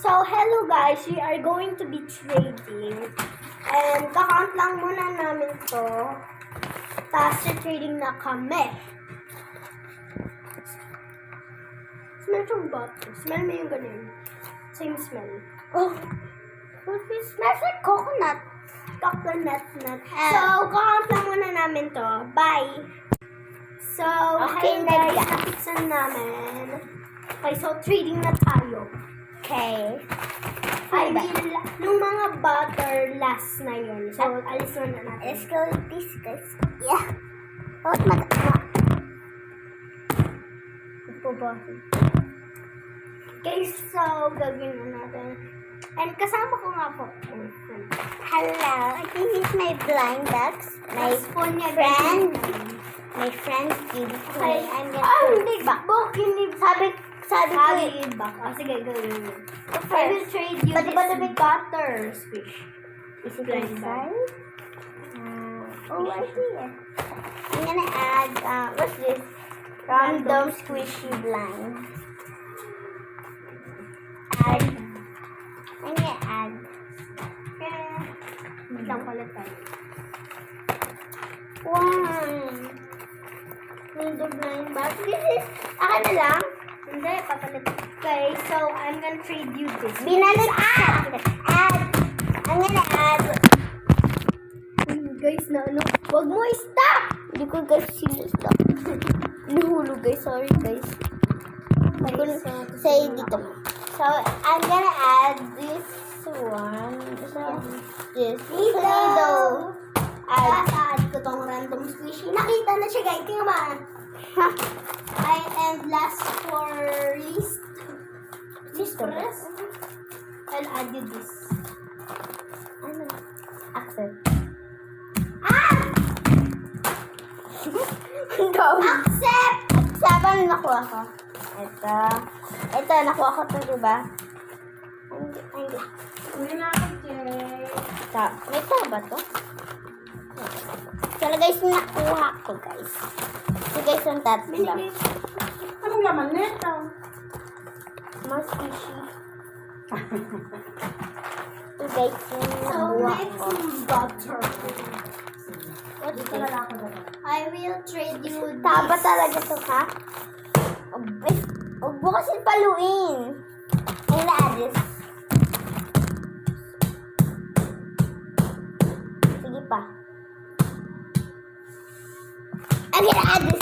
So, hello guys, we are going to be trading. And kakount lang muna namin to. Tapos trading na kami. Smell yung butter. Smell mo yung ganun. Same smell. Oh, it smells like coconut. Coconut nut. So, kakount lang muna namin to. Bye! So, Okay, hey guys, Nadia. napiksan namin. Okay, so trading na tayo. Okay. I will, nung mga butter last na yun. So, alis na natin. Let's go with this, guys. Yeah. Oh, mag... Okay, so, gagawin na natin. And kasama ko nga po. Hello. This is my blind ducks. My phone niya, friend. guys. My friend gives me. Okay. I'm Hindi gonna... ba? Hindi Sabi ko eh. Sabi back. Oh, sige, gawin mo. I First. will trade you But this the butter squish. Is it Blind inside? I see it. I'm gonna add, what's this? Random squishy blind. Add. I'm gonna add. Okay. Isang palit tayo. One. Random blind box. This is, akin na lang. Hindi, papalit. Okay, so I'm gonna trade you this. Binalit add. I'm gonna add. Guys, na ano? Wag mo i-stop! Hindi ko guys sinustop. Nahulog guys. Sorry guys. Okay, Say dito. So, I'm gonna add this one. So, this. Dito! Add. Add ko tong random squishy. Nakita na siya, guys. Tingnan mo. And last for least. Least for rest. I'll add you this. Ano? Accept. Accept! Accept. Ano nakuha ko? Ito. Ito, nakuha ko ito, diba? Hindi na ako, Jay. May taba to? Pero guys, nakuha ko guys. So guys, ang tatlo. Anong laman nito? Mas fishy. So guys, yung So, nakuha next ko. is butter. What's this? I will trade you this. Taba talaga to, ha? Huwag mo kasi paluin. I'm gonna add this. Sige pa. I'm gonna add this.